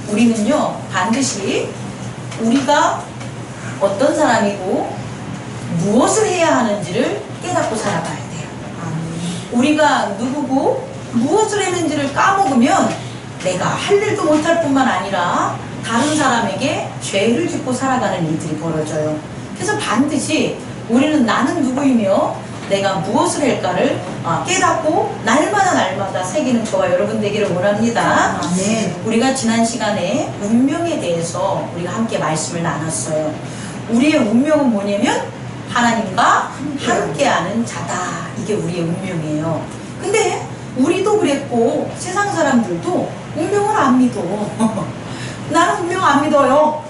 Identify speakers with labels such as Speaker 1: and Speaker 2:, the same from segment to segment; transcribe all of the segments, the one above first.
Speaker 1: 우리는요, 반드시 우리가 어떤 사람이고 무엇을 해야 하는지를 깨닫고 살아가야 돼요. 우리가 누구고 무엇을 했는지를 까먹으면 내가 할 일도 못할 뿐만 아니라 다른 사람에게 죄를 짓고 살아가는 일들이 벌어져요. 그래서 반드시 우리는 나는 누구이며 내가 무엇을 할까를 깨닫고 날마다 새기는 저와 여러분 되기를 원합니다.
Speaker 2: 네.
Speaker 1: 우리가 지난 시간에 운명에 대해서 우리가 함께 말씀을 나눴어요. 우리의 운명은 뭐냐면 하나님과 함께하는 자다. 이게 우리의 운명이에요. 근데 우리도 그랬고 세상 사람들도 운명을 안 믿어. 나는 운명 안 믿어요.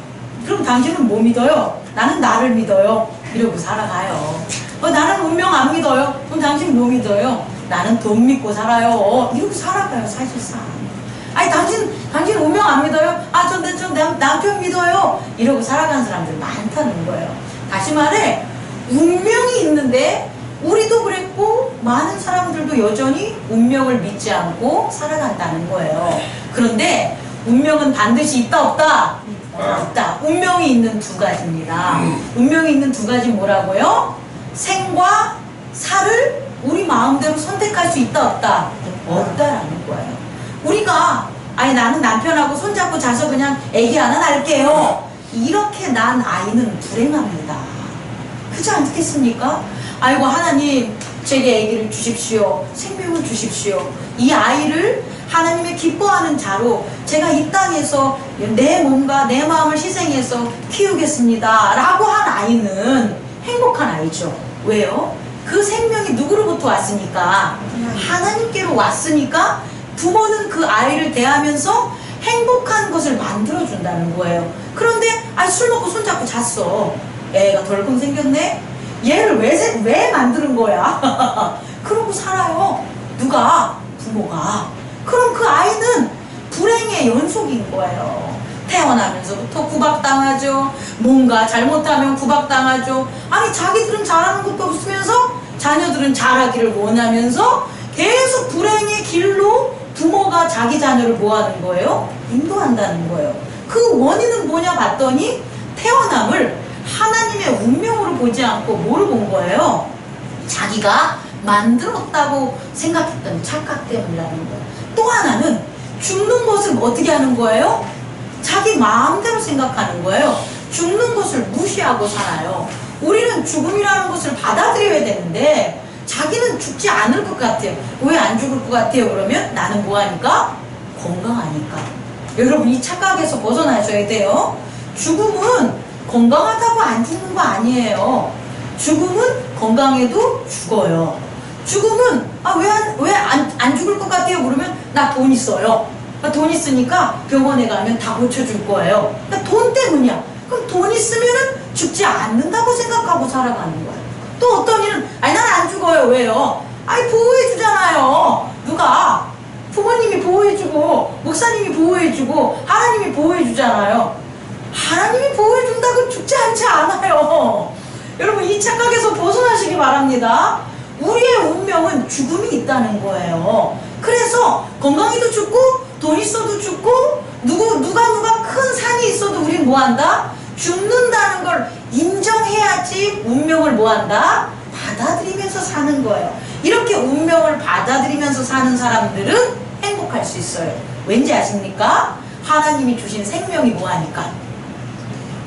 Speaker 1: 그럼 당신은 뭐 믿어요? 나는 나를 믿어요. 이러고 살아가요. 나는 운명 안 믿어요. 그럼 당신 뭐 믿어요? 나는 돈 믿고 살아요. 이러고 살아가요, 사실상. 아니, 당신 운명 안 믿어요? 전 남편 믿어요. 이러고 살아가는 사람들 많다는 거예요. 다시 말해, 운명이 있는데, 우리도 그랬고, 많은 사람들도 여전히 운명을 믿지 않고 살아간다는 거예요. 그런데, 운명은 반드시 있다, 없다? 있다. 운명이 있는 두 가지입니다. 운명이 있는 두 가지 뭐라고요? 생과 사를 우리 마음대로 선택할 수 있다, 없다? 없다라는 거예요. 우리가 나는 남편하고 손잡고 자서 그냥 애기 하나 낳을게요. 이렇게 난 아이는 불행합니다. 그렇지 않겠습니까? 아이고 하나님 제게 애기를 주십시오. 생명을 주십시오. 이 아이를 하나님의 기뻐하는 자로 제가 이 땅에서 내 몸과 내 마음을 희생해서 키우겠습니다 라고 한 아이는 행복한 아이죠. 왜요? 그 생명이 누구로부터 왔습니까? 하나님께로 왔으니까 부모는 그 아이를 대하면서 행복한 것을 만들어준다는 거예요. 그런데 술 먹고 손잡고 잤어. 애가 덜컹 생겼네? 얘를 왜 만드는 거야? 그러고 살아요. 누가? 부모가. 그럼 그 아이는 불행의 연속인 거예요. 태어나면서부터 구박당하죠. 뭔가 잘못하면 구박당하죠. 자기들은 잘하는 것도 없으면서 자녀들은 잘하기를 원하면서 계속 불행의 길로 부모가 자기 자녀를 뭐하는 거예요? 인도한다는 거예요. 그 원인은 뭐냐 봤더니 태어남을 하나님의 운명으로 보지 않고 뭐를 본 거예요? 자기가 만들었다고 생각했던 착각 때문이라는 거예요. 또 하나는 죽는 것을 어떻게 하는 거예요? 자기 마음대로 생각하는 거예요. 죽는 것을 무시하고 살아요. 우리는 죽음이라는 것을 받아들여야 되는데 자기는 죽지 않을 것 같아요. 왜 안 죽을 것 같아요? 그러면 나는 뭐하니까? 건강하니까. 여러분 이 착각에서 벗어나셔야 돼요. 죽음은 건강하다고 안 죽는 거 아니에요. 죽음은 건강해도 죽어요. 죽음은 왜 안 죽을 것 같아요? 그러면 나 돈 있어요. 돈 있으니까 병원에 가면 다 고쳐줄 거예요. 돈 때문이야. 그럼 돈 있으면은 죽지 않는다고 생각하고 살아가는 거예요. 또 어떤 일은 난 안 죽어요. 왜요? 보호해주잖아요. 누가? 부모님이 보호해주고 목사님이 보호해주고 하나님이 보호해주잖아요. 하나님이 보호해준다고 죽지 않지 않아요. 여러분 이 착각에서 벗어나시기 바랍니다. 우리의 운명은 죽음이 있다는 거예요. 그래서 건강해도 죽고 돈 있어도 죽고 누가 큰 산이 있어도 우린 뭐한다? 죽는다는 걸 인정해야지 운명을 뭐한다? 받아들이면서 사는 거예요. 이렇게 운명을 받아들이면서 사는 사람들은 행복할 수 있어요. 왠지 아십니까? 하나님이 주신 생명이 뭐하니까?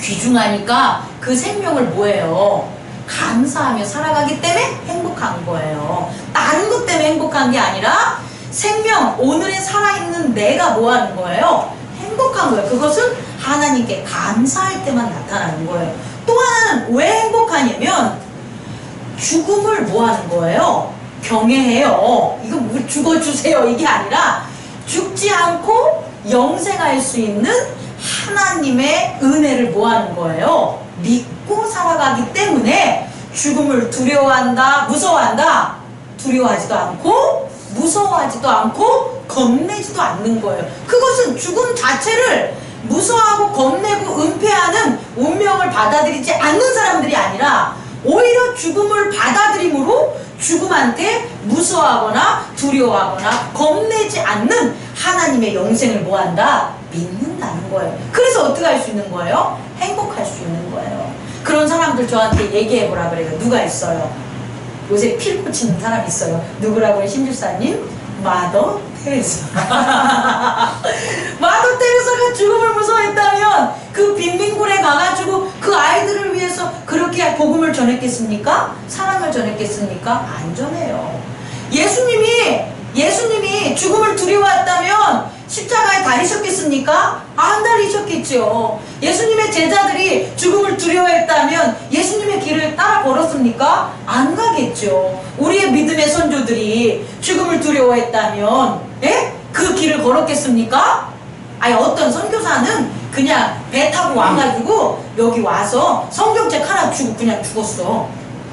Speaker 1: 귀중하니까 그 생명을 뭐예요? 감사하며 살아가기 때문에 행복한 거예요. 다른 것 때문에 행복한 게 아니라 생명, 오늘에 살아있는 내가 뭐하는 거예요? 행복한 거예요. 그것은 하나님께 감사할 때만 나타나는 거예요. 또 하나는 왜 행복하냐면 죽음을 뭐하는 거예요? 경외해요. 이거 뭐 죽어주세요 이게 아니라 죽지 않고 영생할 수 있는 하나님의 은혜를 뭐하는 거예요? 믿고 살아가기 때문에 죽음을 두려워한다, 무서워한다? 두려워하지도 않고 무서워하지도 않고 겁내지도 않는 거예요. 그것은 죽음 자체를 무서워하고 겁내고 은폐하는 운명을 받아들이지 않는 사람들이 아니라 오히려 죽음을 받아들임으로 죽음한테 무서워하거나 두려워하거나 겁내지 않는 하나님의 영생을 뭐한다? 믿는다는 거예요. 그래서 어떻게 할 수 있는 거예요? 행복할 수 있는 거예요. 그런 사람들 저한테 얘기해보라 그래요. 누가 있어요? 요새 필 꽂히는 사람 있어요. 누구라고요? 신주사님? 마더 테레사. 마더 테레사가 죽음을 무서워했다면 그 빈민굴에 가가지고 그 아이들을 위해서 그렇게 복음을 전했겠습니까? 사랑을 전했겠습니까? 안 전해요. 예수님이 죽음을 두려워했다면 십자가에 달리셨겠습니까? 안 달리셨겠죠. 예수님의 제자들이 죽음을 두려워했다면 예수님의 길을 따라 걸었습니까? 안 가겠죠. 우리의 믿음의 선조들이 죽음을 두려워했다면 그 길을 걸었겠습니까? 아니 어떤 선교사는 그냥 배 타고 와가지고 여기 와서 성경책 하나 주고 그냥 죽었어.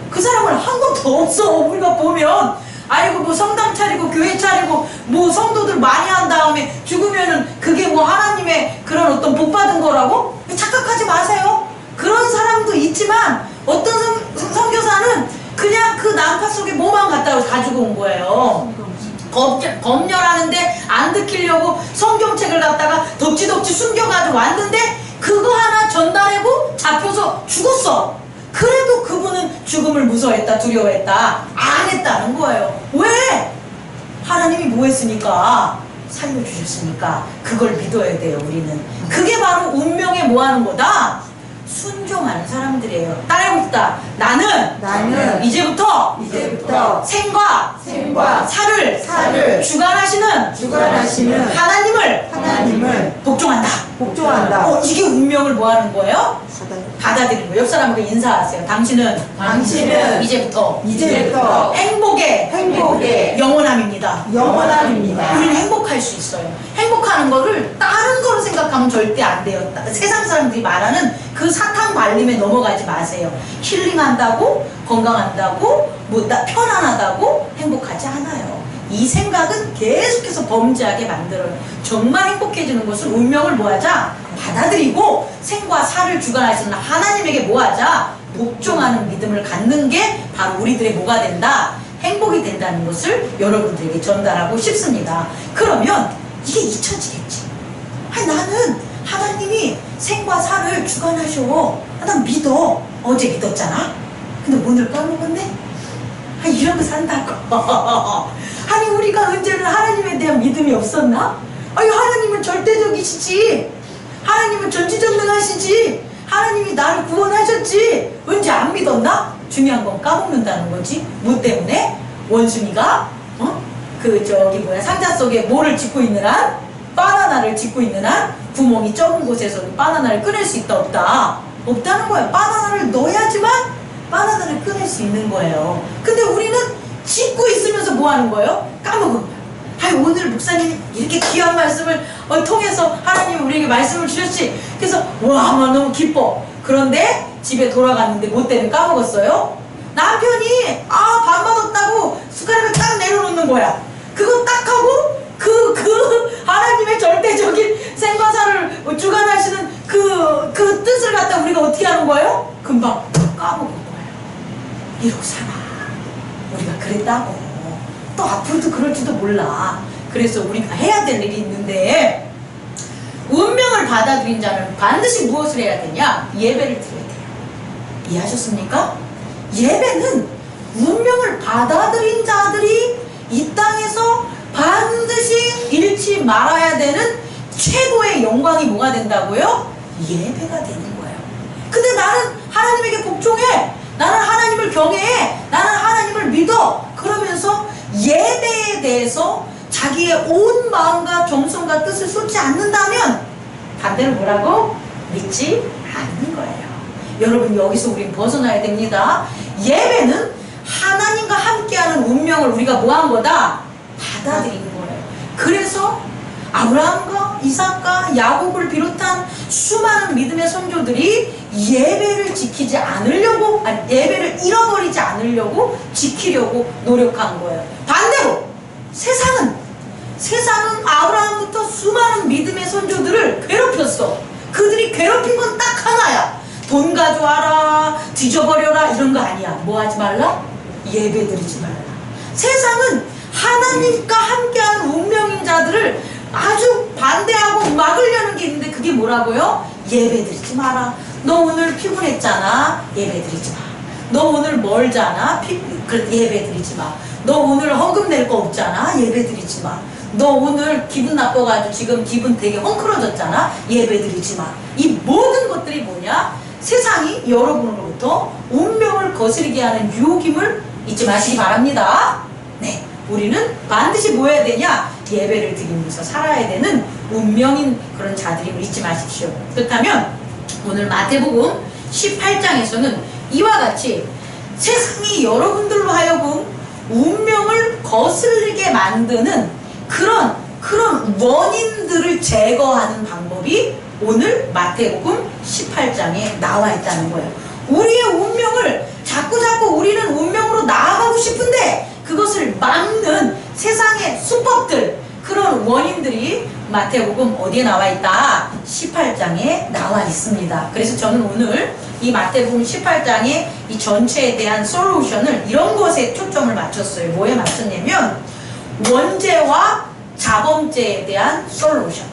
Speaker 1: 그 사람은 한 것도 없어. 우리가 보면 아이고 뭐 성당 차리고 교회 차리고 뭐 성도들 많이 한 다음에 죽으면은 그게 뭐 하나님의 그런 어떤 복 받은 거라고? 착각하지 마세요. 그런 사람도 있지만 어떤 선교사는 그냥 그 난파 속에 뭐만 갖다가 가지고 온 거예요. 검열하는데 안 들키려고 성경책을 갖다가 덕지덕지 숨겨가지고 왔는데 그거 하나 전달하고 잡혀서 죽었어. 그래도 그분은 죽음을 무서워했다, 두려워했다, 안 했다는 거예요. 왜? 하나님이 뭐 했으니까? 살려주셨으니까 그걸 믿어야 돼요. 우리는 그게 바로 운명에 뭐 하는 거다? 순종하는 사람들이에요. 따라해봅시다. 나는 이제부터 생과 사를 주관하시는 하나님을 복종한다. 이게 운명을 뭐 하는 거예요? 받아들이는 거예요. 옆 사람에게 인사하세요. 당신은 이제부터 행복의 영원함입니다. 우리는 행복할 수 있어요. 행복하는 거를 다른 거로 생각하면 절대 안 돼요. 세상 사람들이 말하는 그 사탕 발림에 넘어가지 마세요. 힐링한다고, 건강한다고, 뭐 편안하다고 행복하지 않아요. 이 생각은 계속해서 범죄하게 만들어요. 정말 행복해지는 것은 운명을 뭐하자? 받아들이고 생과 사를 주관하시는 하나님에게 뭐하자? 복종하는 믿음을 갖는 게 바로 우리들의 뭐가 된다? 행복이 된다는 것을 여러분들에게 전달하고 싶습니다. 그러면 이게 잊혀지겠지. 아니 나는 하나님이 생과 사를 주관하셔. 난 믿어. 어제 믿었잖아. 근데 오늘 까먹었네? 아니 이런 거 산다고. 아니 우리가 언제는 하나님에 대한 믿음이 없었나? 아니 하나님은 절대적이시지. 하나님은 전지전능하시지. 하나님이 나를 구원하셨지. 언제 안 믿었나? 중요한 건 까먹는다는 거지. 뭐 때문에? 원숭이가 상자 속에 뭐를 짓고 있는 한? 바나나를 짓고 있는 한 구멍이 좁은 곳에서 바나나를 꺼낼 수 있다 없다? 없다는 거예요. 바나나를 넣어야지만 바나나를 꺼낼 수 있는 거예요. 근데 우리는 짓고 있으면서 뭐 하는 거예요? 까먹은 거예요. 아니 오늘 목사님 이렇게 귀한 말씀을 통해서 하나님이 우리에게 말씀을 주셨지. 그래서 와 너무 기뻐. 그런데 집에 돌아갔는데 뭐 때문에 까먹었어요? 남편이 밥 맛없다고 숟가락을 딱 내려놓는 거야. 그거 딱 하고 그 하나님의 절대적인 생과사를 주관하시는 그 뜻을 갖다 우리가 어떻게 하는 거예요? 금방 까먹은 거예요. 이러고 살아. 우리가 그랬다고. 또 앞으로도 그럴지도 몰라. 그래서 우리가 해야 될 일이 있는데 운명을 받아들인 자는 반드시 무엇을 해야 되냐? 예배를 드려야 돼요. 이해하셨습니까? 예배는 운명을 받아들인 자들이 이 땅에서 반드시 잃지 말아야 되는 최고의 영광이 뭐가 된다고요? 예배가 되는 거예요. 근데 나는 하나님에게 복종해. 나는 하나님을 경외해. 나는 하나님을 믿어. 그러면서 예배에 대해서 자기의 온 마음과 정성과 뜻을 쏟지 않는다면 반대로 뭐라고? 믿지 않는 거예요. 여러분 여기서 우린 벗어나야 됩니다. 예배는 하나님과 함께하는 운명을 우리가 뭐한 거다? 받아들인 거예요. 그래서 아브라함과 이삭과 야곱을 비롯한 수많은 믿음의 선조들이 예배를 지키지 않으려고, 예배를 잃어버리지 않으려고 지키려고 노력한 거예요. 반대로 세상은 아브라함부터 수많은 믿음의 선조들을 괴롭혔어. 그들이 괴롭힌 건 딱 하나야. 돈 가져와라, 뒤져버려라, 이런 거 아니야. 뭐 하지 말라? 예배 드리지 말라. 세상은 하나님과 함께하는 운명인 자들을 아주 반대하고 막으려는 게 있는데 그게 뭐라고요? 예배드리지 마라. 너 오늘 피곤했잖아. 예배드리지 마. 너 오늘 멀잖아. 예배드리지 마. 너 오늘 헌금 낼 거 없잖아. 예배드리지 마. 너 오늘 기분 나빠가지고 지금 기분 되게 헝클어졌잖아. 예배드리지 마. 이 모든 것들이 뭐냐? 세상이 여러분으로부터 운명을 거스르게 하는 유혹임을 잊지 마시기 바랍니다. 네, 우리는 반드시 뭐 해야 되냐? 예배를 드리면서 살아야 되는 운명인 그런 자들임을 잊지 마십시오. 그렇다면 오늘 마태복음 18장에서는 이와 같이 세상이 여러분들로 하여금 운명을 거슬리게 만드는 그런 원인들을 제거하는 방법이 오늘 마태복음 18장에 나와 있다는 거예요. 우리의 운명을 자꾸 우리는 운명으로 나아가고 싶은데 그것을 막는 세상의 수법들, 그런 원인들이 마태복음 어디에 나와 있다? 18장에 나와 있습니다. 그래서 저는 오늘 이 마태복음 18장의 이 전체에 대한 솔루션을 이런 것에 초점을 맞췄어요. 뭐에 맞췄냐면 원죄와 자범죄에 대한 솔루션.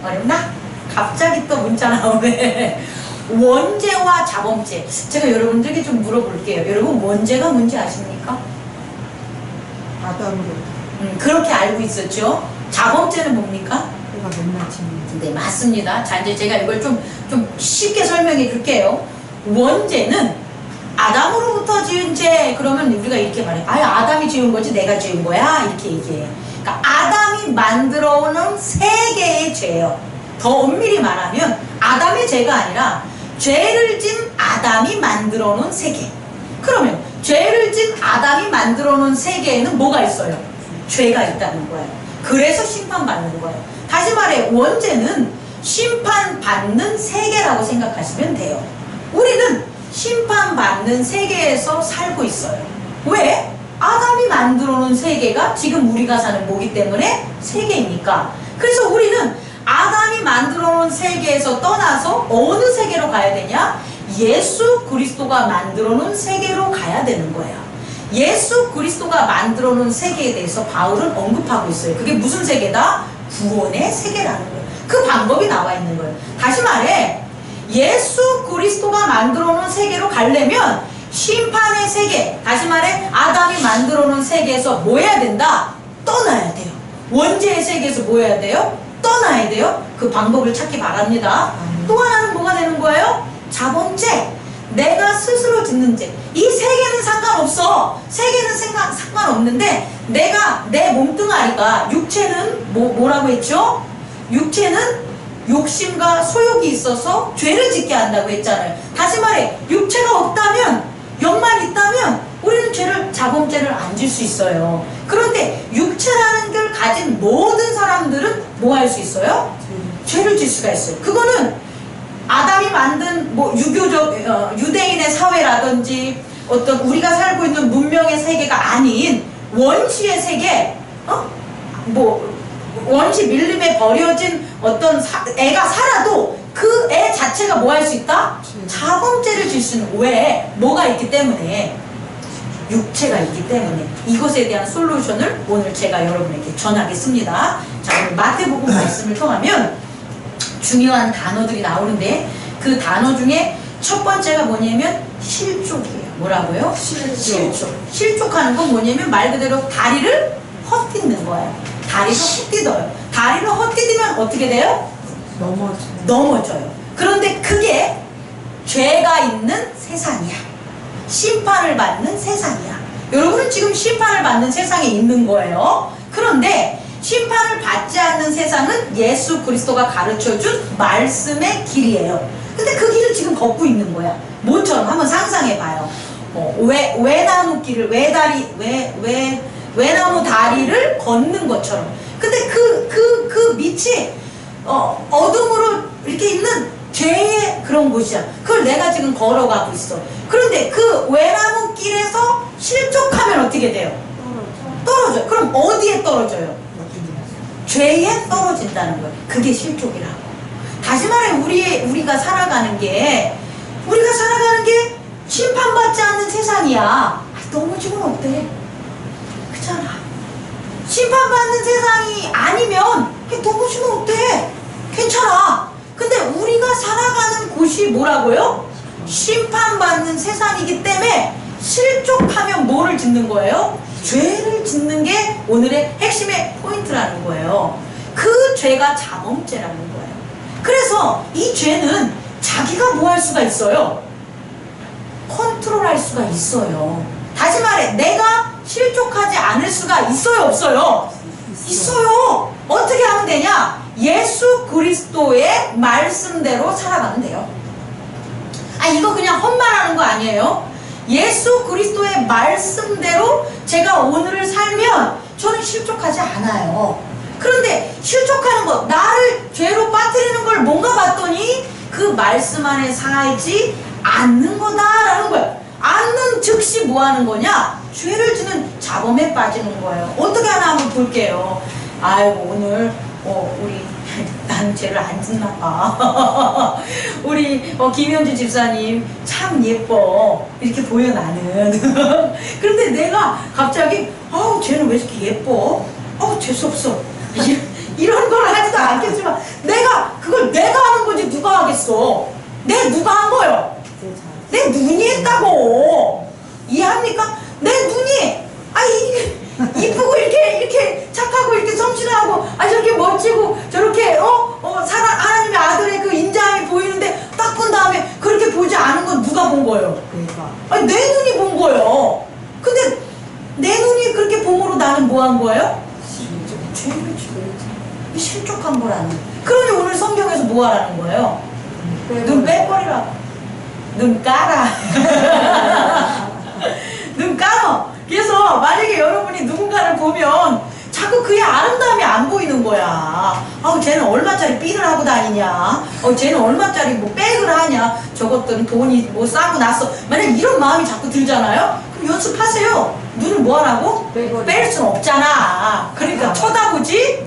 Speaker 1: 어렵나? 갑자기 또 문자 나오네. 원죄와 자범죄. 제가 여러분들에게 좀 물어볼게요. 여러분 원죄가 뭔지 아십니까?
Speaker 2: 아담으로
Speaker 1: 그렇게 알고 있었죠. 자범죄는 뭡니까?
Speaker 2: 내가 맨날 짓는.
Speaker 1: 네, 맞습니다. 자, 이제 제가 이걸 좀 쉽게 설명해 줄게요. 원죄는 아담으로부터 지은 죄. 그러면 우리가 이렇게 말해. 아담이 지은 거지 내가 지은 거야. 이렇게 얘기해. 그러니까 아담이 만들어오는 세계의 죄예요. 더 엄밀히 말하면 아담의 죄가 아니라 죄를 진 아담이 만들어놓은 세계. 그러면 죄를 진 아담이 만들어놓은 세계에는 뭐가 있어요? 죄가 있다는 거예요. 그래서 심판받는 거예요. 다시 말해 원죄는 심판받는 세계라고 생각하시면 돼요. 우리는 심판받는 세계에서 살고 있어요. 왜? 아담이 만들어놓은 세계가 지금 우리가 사는 뭐기 때문에 세계이니까. 그래서 우리는 아담이 만들어놓은 세계에서 떠나서 어느 세계로 가야 되냐? 예수 그리스도가 만들어놓은 세계로 가야 되는 거예요. 예수 그리스도가 만들어놓은 세계에 대해서 바울은 언급하고 있어요. 그게 무슨 세계다? 구원의 세계라는 거예요. 그 방법이 나와 있는 거예요. 다시 말해 예수 그리스도가 만들어놓은 세계로 가려면 심판의 세계, 다시 말해 아담이 만들어놓은 세계에서 뭐 해야 된다? 떠나야 돼요. 원죄의 세계에서 뭐 해야 돼요? 떠나야 돼요. 그 방법을 찾기 바랍니다. 또 하나는 뭐가 되는 거예요? 자범죄. 내가 스스로 짓는 죄. 이 세계는 상관없어. 세계는 상관없는데 내가 내 몸뚱아리가 육체는 뭐라고 했죠? 육체는 욕심과 소욕이 있어서 죄를 짓게 한다고 했잖아요. 다시 말해 육체가 없다면, 영만 있다면 우리는 자범죄를 안 질 수 있어요. 그런데 육체라는 걸 가진 모든 사람들은 뭐 할 수 있어요? 죄를 질 수가 있어요. 그거는 아담이 만든 유대인의 사회라든지 어떤 우리가 살고 있는 문명의 세계가 아닌 원시의 세계, 원시 밀림에 버려진 어떤 애가 살아도 그 애 자체가 뭐 할 수 있다? 자범죄를 질 수 있는. 왜? 뭐가 있기 때문에? 육체가 있기 때문에. 이것에 대한 솔루션을 오늘 제가 여러분에게 전하겠습니다. 자, 오늘 마태복음 말씀을 통하면 중요한 단어들이 나오는데 그 단어 중에 첫 번째가 뭐냐면 실족이에요. 뭐라고요? 실족. 실족하는 건 뭐냐면 말 그대로 다리를 헛디디는 거예요. 다리를 헛디뎌요. 다리를 헛디디면 어떻게 돼요? 넘어져요. 그런데 그게 죄가 있는 세상이야. 심판을 받는 세상이야. 여러분은 지금 심판을 받는 세상에 있는 거예요. 그런데 심판을 받지 않는 세상은 예수 그리스도가 가르쳐준 말씀의 길이에요. 근데 그 길을 지금 걷고 있는 거야. 뭐처럼 한번 상상해봐요. 외나무 다리를 걷는 것처럼. 근데 그 밑이 어둠으로 이렇게 있는 죄의 그런 곳이야. 그걸 내가 지금 걸어가고 있어. 그런데 그 외나무 길에서 실족하면 어떻게 돼요? 떨어져요. 그럼 어디에 떨어져요? 죄에 떨어진다는 거예요. 그게 실족이라고. 다시 말해 우리가 살아가는 게 심판받지 않는 세상이야. 넘어지면 어때? 그렇잖아. 심판받는 세상이 아니면 넘어지면 어때? 괜찮아. 근데 우리가 살아가는 곳이 뭐라고요? 심판받는 세상이기 때문에 실족하면 뭐를 짓는 거예요? 죄를 짓는 게 오늘의 핵심의 포인트라는 거예요. 그 죄가 자범죄라는 거예요. 그래서 이 죄는 자기가 뭐 할 수가 있어요? 컨트롤할 수가 있어요. 다시 말해, 내가 실족하지 않을 수가 있어요, 없어요? 있어요. 어떻게 하면 되냐? 예수 그리스도의 말씀대로 살아가면 돼요. 아, 이거 그냥 헛말하는 거 아니에요? 예수 그리스도의 말씀대로 제가 오늘을 살면 저는 실족하지 않아요. 그런데 실족하는 것, 나를 죄로 빠뜨리는 걸 뭔가 봤더니 그 말씀 안에 살지 않는 거다라는 거예요. 않는 즉시 뭐 하는 거냐? 죄를 지는 자범에 빠지는 거예요. 어떻게 하나 한번 볼게요. 아이고, 오늘 우리 나는 죄를 안 짓나 봐. 우리 김현주 집사님 참 예뻐 이렇게 보여 나는. 그런데 내가 갑자기 쟤는 왜 이렇게 예뻐? 재수없어. 이런 걸 하지도 않겠지만 그걸 내가 하는 거지 누가 하겠어? 누가 한 거요? 내 눈이 했다고. 이해합니까? 내 눈이 이쁘고 이렇게 착하고 이렇게 성실하고 저렇게 멋지고 저렇게 하나님의 아들의 그 인자함이 보이는데 딱 본 다음에 그렇게 보지 않은 건 누가 본 거예요? 그러니까 내 눈이 본 거예요. 근데 내 눈이 그렇게 봄으로 나는 뭐 한 거예요? 죄를 지고 실족한 거라는. 그러니 오늘 성경에서 뭐 하라는 거예요? 눈 빼버리라. 눈 깔아. 눈 깔아. 그래서 만약에 여러분이 누군가를 보면 자꾸 그의 아름다움이 안 보이는 거야. 쟤는 얼마짜리 삐를 하고 다니냐. 쟤는 얼마짜리 뭐 백을 하냐. 저것들은 돈이 뭐 싸고 났어. 만약 이런 마음이 자꾸 들잖아요. 그럼 연습하세요. 눈을 뭐 하라고? 뺄 순 없잖아. 그러니까 쳐다보지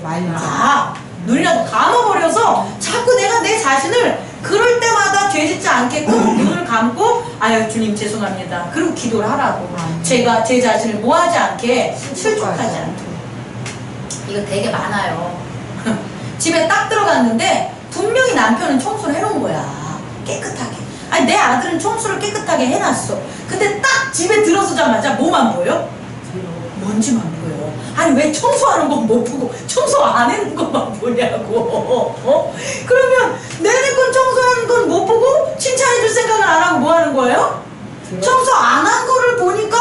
Speaker 1: 눈이라도 감아버려서 자꾸 내가 내 자신을 그럴 때마다 죄짓지 않게끔 눈을 감고 주님 죄송합니다. 그리고 기도를 하라고. 제가 제 자신을 뭐하지 않게 실족하지 않게. 이거 되게 많아요. 집에 딱 들어갔는데 분명히 남편은 청소를 해놓은 거야. 깨끗하게. 내 아들은 청소를 깨끗하게 해놨어. 근데 딱 집에 들어서자마자 뭐만 보여? 먼지만 보여. 왜 청소하는 건 못 보고 청소 안 해놓은 것만 보냐고. 그러면 내내 건 청소하는 건 못 보고 칭찬해줄 생각을 안 하고 뭐 하는 거예요? 청소 안 한 거를 보니까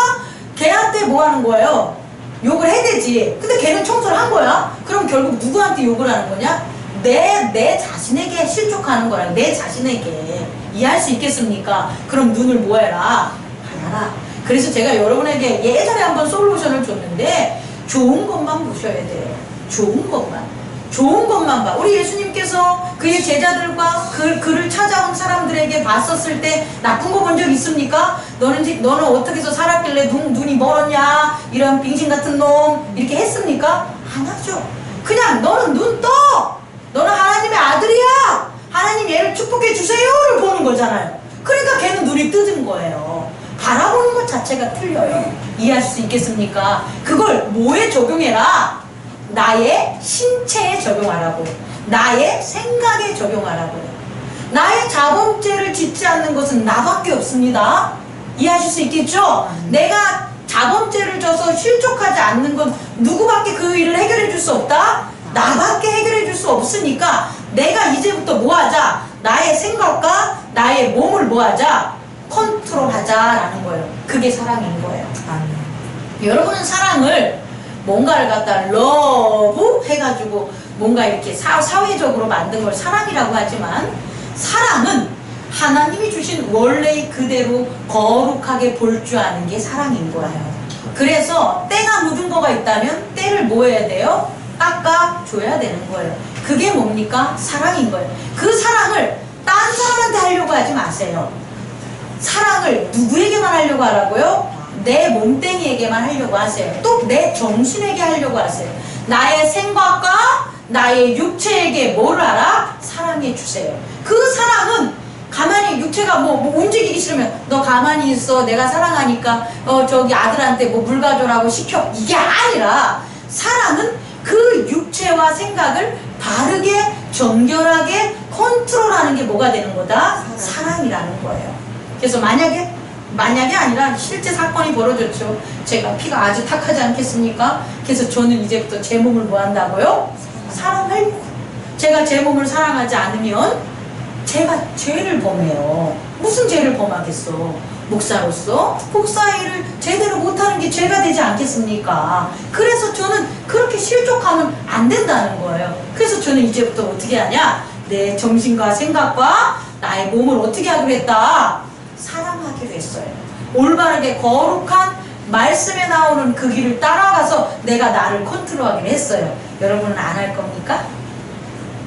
Speaker 1: 걔한테 뭐 하는 거예요? 욕을 해야 되지. 근데 걔는 청소를 한 거야. 그럼 결국 누구한테 욕을 하는 거냐? 내 자신에게 실족하는 거야. 내 자신에게. 이해할 수 있겠습니까? 그럼 눈을 뭐 해라? 가려라. 그래서 제가 여러분에게 예전에 한번 솔루션을 줬는데 좋은 것만 보셔야 돼요. 좋은 것만 봐. 우리 예수님께서 그의 제자들과 그를 찾아온 사람들에게 봤었을 때 나쁜 거 본 적 있습니까? 너는 어떻게 해서 살았길래 눈이 멀었냐? 이런 빙신 같은 놈 이렇게 했습니까? 안 하죠. 그냥 너는 눈 떠! 너는 하나님의 아들이야! 하나님 얘를 축복해 주세요를 보는 거잖아요. 그러니까 걔는 눈이 뜨는 거예요. 바라보는 것 자체가 틀려요. 이해할 수 있겠습니까? 그걸 뭐에 적용해라? 나의 신체에 적용하라고. 나의 생각에 적용하라고. 나의 자범죄를 짓지 않는 것은 나밖에 없습니다. 이해하실 수 있겠죠? 내가 자범죄를 져서 실족하지 않는 건 누구밖에 그 일을 해결해 줄 수 없다? 나밖에 해결해 줄 수 없으니까 내가 이제부터 뭐 하자? 나의 생각과 나의 몸을 뭐 하자? 컨트롤 하자라는 거예요. 그게 사랑인 거예요. 여러분은 사랑을 뭔가를 갖다 러브 해가지고 뭔가 이렇게 사회적으로 만든 걸 사랑이라고 하지만 사랑은 하나님이 주신 원래 그대로 거룩하게 볼 줄 아는 게 사랑인 거예요. 그래서 때가 묻은 거가 있다면 때를 뭐 해야 돼요? 깎아줘야 되는 거예요. 그게 뭡니까? 사랑인 거예요. 그 사랑을 딴 사람한테 하려고 하지 마세요. 사랑을 누구에게만 하려고 하라고요? 내 몸뚱이에게만 하려고 하세요. 또 내 정신에게 하려고 하세요. 나의 생각과 나의 육체에게 뭐를 하라? 사랑해 주세요. 그 사랑은 가만히 육체가 뭐 움직이기 싫으면 너 가만히 있어 내가 사랑하니까 저기 아들한테 뭐 물 가져라고 시켜 이게 아니라 사랑은 그 육체와 생각을 바르게 정결하게 컨트롤하는 게 뭐가 되는 거다? 사랑이라는 거예요. 그래서 만약에 아니라 실제 사건이 벌어졌죠. 제가 피가 아주 탁하지 않겠습니까? 그래서 저는 이제부터 제 몸을 뭐 한다고요? 사랑하려고. 제가 제 몸을 사랑하지 않으면 제가 죄를 범해요. 무슨 죄를 범하겠어? 목사로서 목사 일을 제대로 못하는 게 죄가 되지 않겠습니까? 그래서 저는 그렇게 실족하면 안 된다는 거예요. 그래서 저는 이제부터 어떻게 하냐? 내 정신과 생각과 나의 몸을 어떻게 하기로 했다? 사랑하기로 했어요. 올바르게 거룩한 말씀에 나오는 그 길을 따라가서 내가 나를 컨트롤하기로 했어요. 여러분은 안 할 겁니까?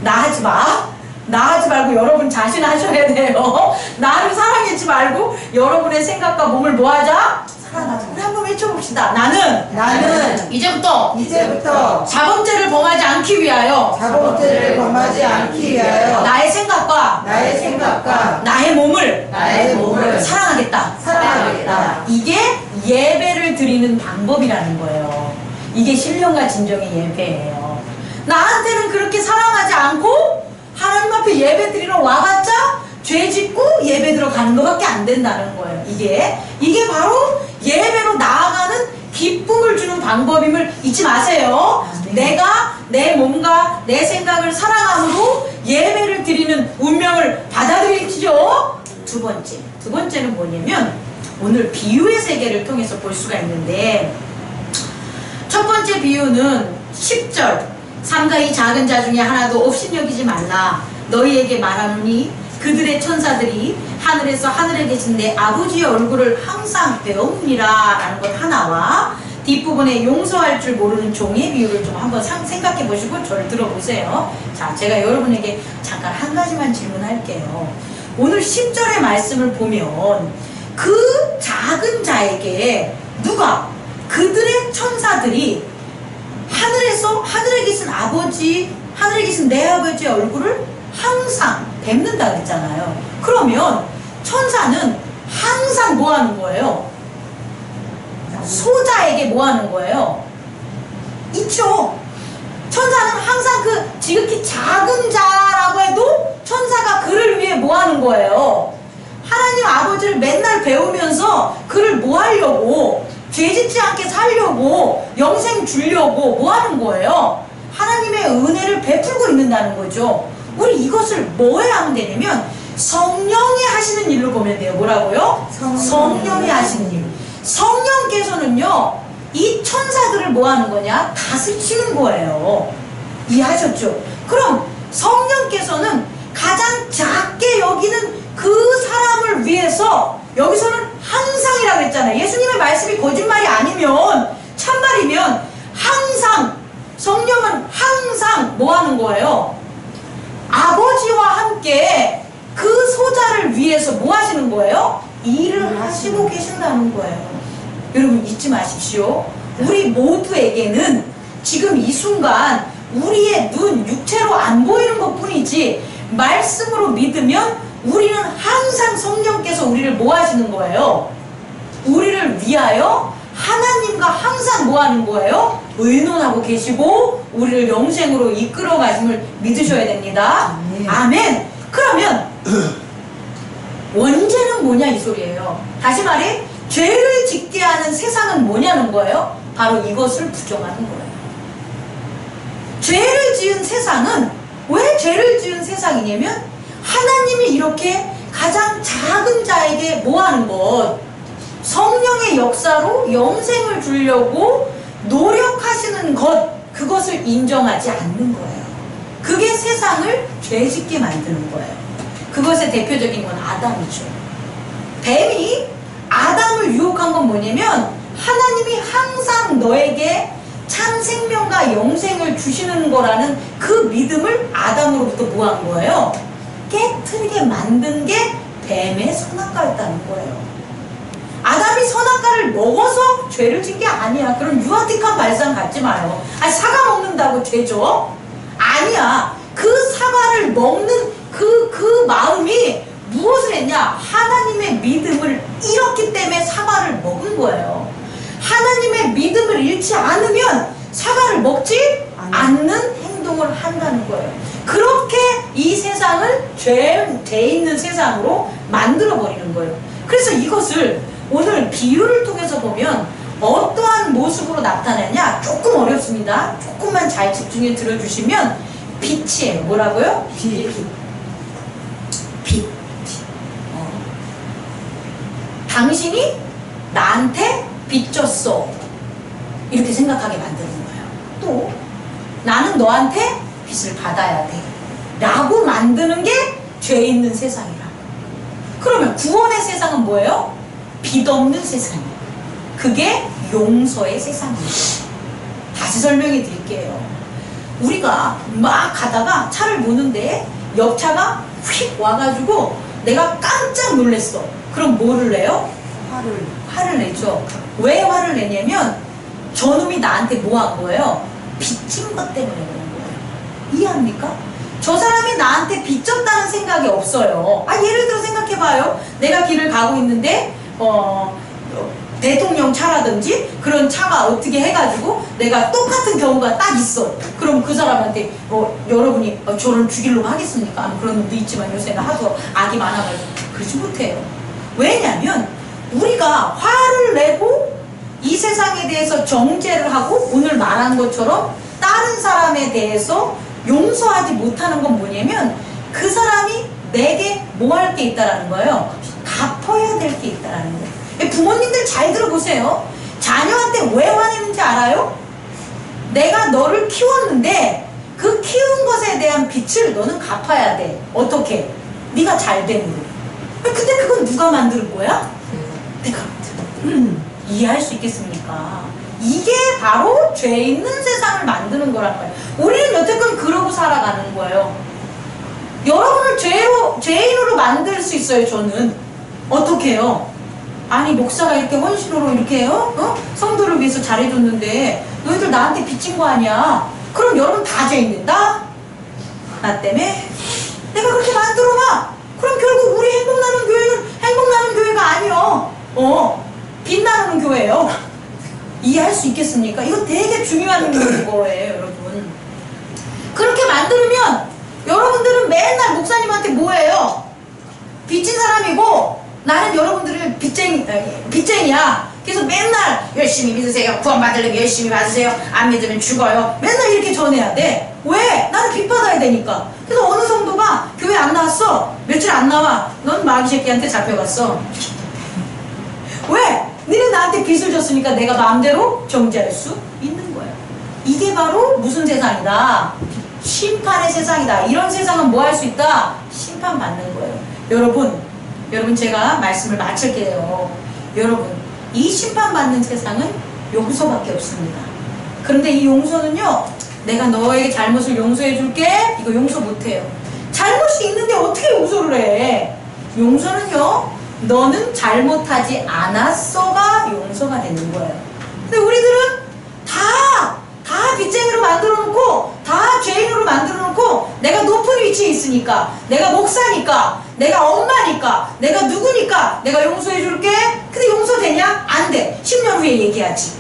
Speaker 1: 나 하지 마. 나 하지 말고 여러분 자신 하셔야 돼요. 나를 사랑하지 말고 여러분의 생각과 몸을 뭐 하자? 사랑하자. 우리 한번 외쳐봅시다. 나는 이제부터 자범죄를 범하지 않기 위하여 나의 생각과 나의 몸을 사랑하겠다. 이게 예배를 드리는 방법이라는 거예요. 이게 신령과 진정의 예배예요. 나한테는 그렇게 사랑하지 않고 하나님 앞에 예배 드리러 와봤자 죄 짓고 예배 들어가는 것밖에 안 된다는 거예요. 이게 바로 예배로 나아가는 기쁨을 주는 방법임을 잊지 마세요. 내가 내 몸과 내 생각을 사랑함으로 예배를 드리는 운명을 받아들이죠. 두 번째는 뭐냐면 오늘 비유의 세계를 통해서 볼 수가 있는데, 첫 번째 비유는 10절 삼가 이 작은 자 중에 하나도 업신여기지 말라. 너희에게 말하노니 그들의 천사들이 하늘에서 하늘에 계신 내 아버지의 얼굴을 항상 배우니라 라는 것 하나와 뒷부분에 용서할 줄 모르는 종의 비유를 좀 한번 생각해 보시고 저를 들어보세요. 자, 제가 여러분에게 잠깐 한 가지만 질문할게요. 오늘 10절의 말씀을 보면 그 작은 자에게 누가? 그들의 천사들이 하늘에 계신 아버지, 하늘에 계신 내 아버지의 얼굴을 항상 뵙는다 그랬잖아요. 그러면 천사는 항상 뭐 하는 거예요? 소자에게 뭐 하는 거예요? 있죠. 천사는 항상 그 지극히 작은 자라고 해도 천사가 그를 위해 뭐 하는 거예요? 하나님 아버지를 맨날 배우면서 그를 뭐 하려고? 죄짓지 않게 살려고, 영생 주려고 뭐 하는 거예요? 하나님의 은혜를 베풀고 있는다는 거죠. 우리 이것을 뭐 해야 하면 되냐면 성령이 하시는 일로 보면 돼요. 뭐라고요? 성령이 하시는 일. 성령께서는요 이 천사들을 뭐 하는 거냐? 다스리시는 거예요. 이해하셨죠? 그럼 성령께서는 가장 작게 여기는 그 사람을 위해서, 여기서는 항상이라고 했잖아요. 예수님의 말씀이 거짓말이 아니면, 참말이면 항상, 성령은 항상 뭐 하는 거예요? 아버지와 함께 그 소자를 위해서 뭐 하시는 거예요? 일을 하시고 계신다는 거예요. 여러분 잊지 마십시오. 우리 모두에게는 지금 이 순간 우리의 눈, 육체로 안 보이는 것 뿐이지 말씀으로 믿으면 우리는 항상 성령께서 우리를 뭐 하시는 거예요? 우리를 위하여 하나님과 항상 뭐 하는 거예요? 의논하고 계시고 우리를 영생으로 이끌어 가심을 믿으셔야 됩니다. 아멘. 그러면 원죄는 뭐냐 이 소리예요. 다시 말해 죄를 짓게 하는 세상은 뭐냐는 거예요. 바로 이것을 부정하는 거예요. 죄를 지은 세상은, 왜 죄를 지은 세상이냐면 하나님이 이렇게 가장 작은 자에게 뭐 하는 것, 성령의 역사로 영생을 주려고 노력하시는 것, 그것을 인정하지 않는 거예요. 그게 세상을 죄짓게 만드는 거예요. 그것의 대표적인 건 아담이죠. 뱀이 아담을 유혹한 건 뭐냐면 하나님이 항상 너에게 참 생명과 영생을 주시는 거라는 그 믿음을 아담으로부터 뭐 한 거예요? 깨트리게 만든 게 뱀의 선악과였다는 거예요. 아담이 선악과를 먹어서 죄를 진 게 아니야. 그런 유아틱한 발상 갖지 마요. 아니 사과 먹는다고 죄죠? 아니야. 그 사과를 먹는 그 마음이 무엇을 했냐? 하나님의 믿음을 잃었기 때문에 사과를 먹은 거예요. 하나님의 믿음을 잃지 않으면 사과를 세상을 죄 있는 세상으로 만들어버리는 거예요. 그래서 이것을 오늘 비유를 통해서 보면 어떠한 모습으로 나타나냐? 조금 어렵습니다. 조금만 잘 집중해 들어주시면 빛이에요. 뭐라고요?
Speaker 2: 빛.
Speaker 1: 빛. 당신이 나한테 빚 줬어. 이렇게 생각하게 만드는 거예요. 또 나는 너한테 빚을 받아야 돼. 라고 만드는 게 죄 있는 세상이라고. 그러면 구원의 세상은 뭐예요? 빚 없는 세상이에요. 그게 용서의 세상이에요. 다시 설명해 드릴게요. 우리가 막 가다가 차를 보는데 옆차가 휙 와가지고 내가 깜짝 놀랐어. 그럼 뭐를 내요? 화를 내죠. 왜 화를 내냐면 저놈이 나한테 뭐 한 거예요? 빚진 것 때문에 그런 거예요. 이해합니까? 저 사람이 나한테 빚졌다는 생각이 없어요. 예를 들어 생각해봐요. 내가 길을 가고 있는데 대통령 차라든지 그런 차가 어떻게 해가지고 내가 똑같은 경우가 딱 있어. 그럼 그 사람한테 여러분이 저를 죽이려고 하겠습니까? 그런 놈도 있지만 요새는 하도 악이 많아가지고 그러지 못해요. 왜냐면 우리가 화를 내고 이 세상에 대해서 정죄를 하고 오늘 말한 것처럼 다른 사람에 대해서 용서하지 못하는 건 뭐냐면 그 사람이 내게 뭐 할 게 있다라는 거예요. 갚아야 될 게 있다라는 거예요. 부모님들 잘 들어보세요. 자녀한테 왜 화내는지 알아요? 내가 너를 키웠는데 그 키운 것에 대한 빚을 너는 갚아야 돼. 어떻게? 네가 잘 됨으로. 근데 그건 누가 만드는 거야? 내가. 이해할 수 있겠습니까? 이게 바로 죄 있는 세상을 만드는 거란 말이에요. 우리는 여태껏 그러고 살아가는 거예요. 여러분을 죄인으로 만들 수 있어요. 저는 어떻게 해요? 아니 목사가 이렇게 헌신으로 이렇게 해요? 성도를 위해서 잘해줬는데 너희들 나한테 빚진 거 아니야? 그럼 여러분 다 죄인 된다? 나 때문에? 내가 그렇게 만들어봐. 그럼 결국 우리 행복나는 교회는 행복나는 교회가 아니요. 빚 나누는 교회예요. 이해할 수 있겠습니까? 이거 되게 중요한 거예요, 여러분. 그렇게 만들면 여러분들은 맨날 목사님한테 뭐예요? 빚진 사람이고 나는 여러분들을 빚쟁이야. 그래서 맨날 열심히 믿으세요. 구원 받으려면 열심히 받으세요. 안 믿으면 죽어요. 맨날 이렇게 전해야 돼. 왜? 나는 빚 받아야 되니까. 그래서 어느 성도가 교회 안 나왔어. 며칠 안 나와. 넌 마귀 새끼한테 잡혀갔어. 왜? 너는 나한테 빚을 줬으니까 내가 마음대로 정죄할 수 있는 거예요. 이게 바로 무슨 세상이다? 심판의 세상이다. 이런 세상은 뭐 할 수 있다? 심판받는 거예요. 여러분 제가 말씀을 마칠게요. 여러분 이 심판받는 세상은 용서밖에 없습니다. 그런데 이 용서는요, 내가 너에게 잘못을 용서해 줄게, 이거 용서 못해요. 잘못이 있는데 어떻게 용서를 해? 용서는요, 너는 잘못하지 않았어가 용서가 되는 거예요. 근데 우리들은 다 빚쟁이로 만들어 놓고 다 죄인으로 만들어 놓고 내가 높은 위치에 있으니까, 내가 목사니까, 내가 엄마니까, 내가 누구니까 내가 용서해 줄게. 근데 용서되냐? 안 돼. 10년 후에 얘기하지.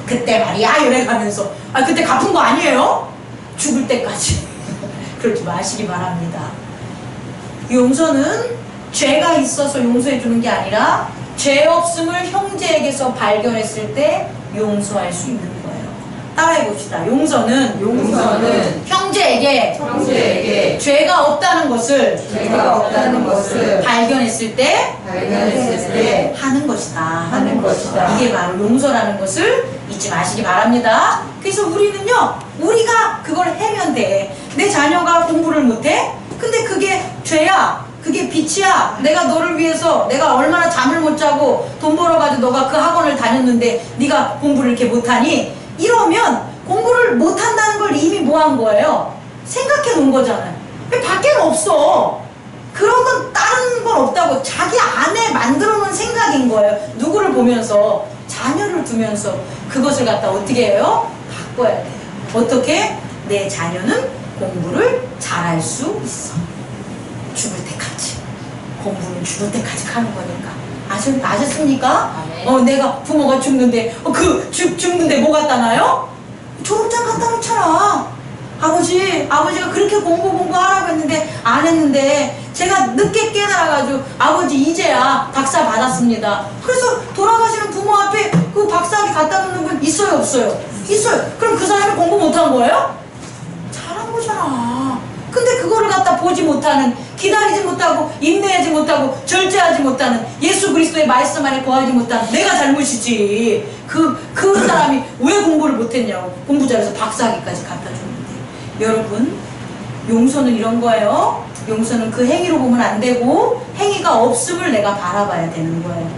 Speaker 1: 그때 말이야 이래가면서 그때 갚은 거 아니에요? 죽을 때까지. 그러지 마시기 바랍니다. 용서는 죄가 있어서 용서해 주는 게 아니라 죄 없음을 형제에게서 발견했을 때 용서할 수 있는 거예요. 따라해 봅시다. 용서는 형제에게 죄가 없다는 것을 발견했을 때 하는 것이다. 이게 바로 용서라는 것을 잊지 마시기 바랍니다. 그래서 우리는요, 우리가 그걸 하면 돼. 내 자녀가 공부를 못해? 근데 그게 죄야. 그게 빚이야. 내가 너를 위해서 내가 얼마나 잠을 못 자고 돈 벌어가지고 너가 그 학원을 다녔는데 네가 공부를 이렇게 못하니? 이러면 공부를 못한다는 걸 이미 뭐 한 거예요? 생각해 놓은 거잖아요. 밖에는 없어. 그런 건 다른 건 없다고 자기 안에 만들어 놓은 생각인 거예요. 누구를 보면서? 자녀를 두면서 그것을 갖다 어떻게 해요? 바꿔야 돼요. 어떻게? 내 자녀는 공부를 잘할 수 있어. 죽을 때까지. 공부는 죽을 때까지 하는 거니까. 아셨습니까? 내가 부모가 죽는데 죽는데 뭐 갖다 놔요? 졸업장 갖다 놓잖아. 아버지가 그렇게 공부하라고 했는데 안 했는데 제가 늦게 깨달아가지고 아버지 이제야 박사 받았습니다. 그래서 돌아가시는 부모 앞에 그 박사학위 갖다 놓는 분 있어요 없어요? 있어요. 그럼 그 사람이 공부 못한 거예요? 잘한 거잖아. 근데 그거를 갖다 보지 못하는, 기다리지 못하고 인내하지 못하고 절제하지 못하는, 예수 그리스도의 말씀 안에 거하지 못하는 내가 잘못이지. 그 사람이 왜 공부를 못했냐고. 공부 잘해서 박사학위까지 갖다 줬는데. 여러분, 용서는 이런 거예요. 용서는 그 행위로 보면 안 되고 행위가 없음을 내가 바라봐야 되는 거예요.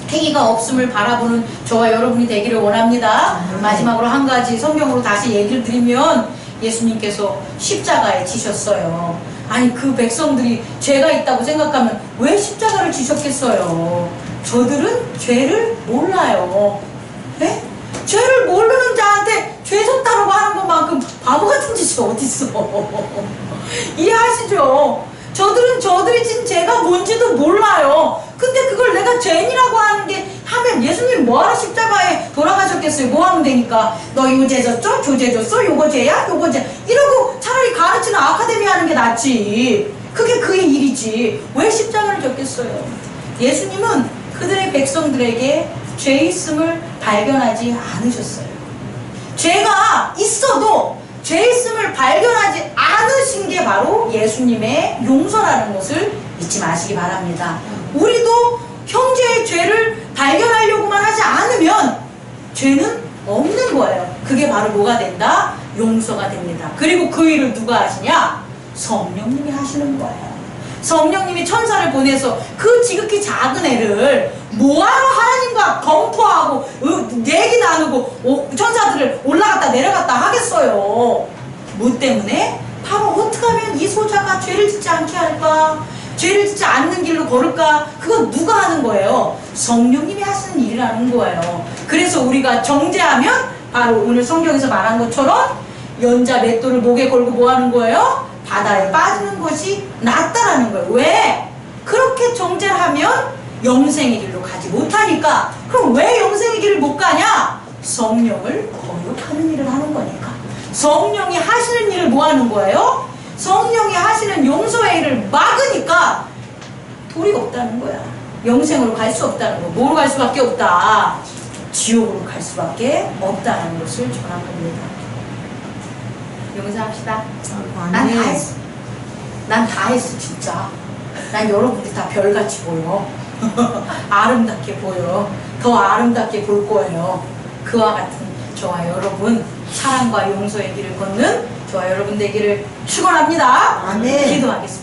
Speaker 1: 행위가 없음을 바라보는 저와 여러분이 되기를 원합니다. 마지막으로 한 가지 성경으로 다시 얘기를 드리면, 예수님께서 십자가에 지셨어요. 아니 그 백성들이 죄가 있다고 생각하면 왜 십자가를 지셨겠어요? 저들은 죄를 몰라요. 네? 죄를 모르는 자한테 죄 졌다고 하는 것만큼 바보 같은 짓이 어딨어. 이해하시죠? 저들이 진 죄가 뭔지도 몰라요. 근데 그걸 내가 죄인이라고 하는 게 하면 예수님 뭐하러 십자가에 돌아가셨겠어요? 뭐 하면 되니까 너 이거 죄 졌죠? 저 죄 졌어? 요거 죄야? 요거 죄 이러고 차라리 가르치는 아카데미 하는 게 낫지. 그게 그의 일이지. 왜 십자가를 졌겠어요? 예수님은 그들의 백성들에게 죄 있음을 발견하지 않으셨어요. 죄가 있어도 죄 있음을 발견하지 않으신 게 바로 예수님의 용서라는 것을 잊지 마시기 바랍니다. 우리도 형제의 죄를 발견하려고만 하지 않으면 죄는 없는 거예요. 그게 바로 뭐가 된다? 용서가 됩니다. 그리고 그 일을 누가 하시냐? 성령님이 하시는 거예요. 성령님이 천사를 보내서 그 지극히 작은 애를 뭐하러 하나님과 검토하고 얘기 나누고 천사들을 올라갔다 내려갔다 하겠어요. 뭐 때문에? 바로 어떻게 하면 이 소자가 죄를 짓지 않게 할까? 죄를 짓지 않는 길로 걸을까? 그건 누가 하는 거예요? 성령님이 하시는 일이라는 거예요. 그래서 우리가 정죄하면 바로 오늘 성경에서 말한 것처럼 연자 맷돌을 목에 걸고 뭐 하는 거예요? 바다에 빠지는 것이 낫다라는 거예요. 왜? 그렇게 정죄를 하면 영생의 길로 가지 못하니까. 그럼 왜 영생의 길을 못 가냐? 성령을 거룩하는 일을 하는 거니까. 성령이 하시는 일을 뭐 하는 거예요? 성령이 하시는 용서의 일을 막으니까 도리가 없다는 거야. 영생으로 갈 수 없다는 거. 뭐로 갈 수밖에 없다? 지옥으로 갈 수밖에 없다는 것을 전한 겁니다. 용서합시다. 난 다 했어. 난 다 했어 진짜. 난 여러분들이 다 별같이 보여. 아름답게 보여. 더 아름답게 볼 거예요. 그와 같은 저와 여러분, 사랑과 용서의 길을 걷는 저와 여러분 되기를 축원합니다.
Speaker 2: 아멘.
Speaker 1: 기도하겠습니다.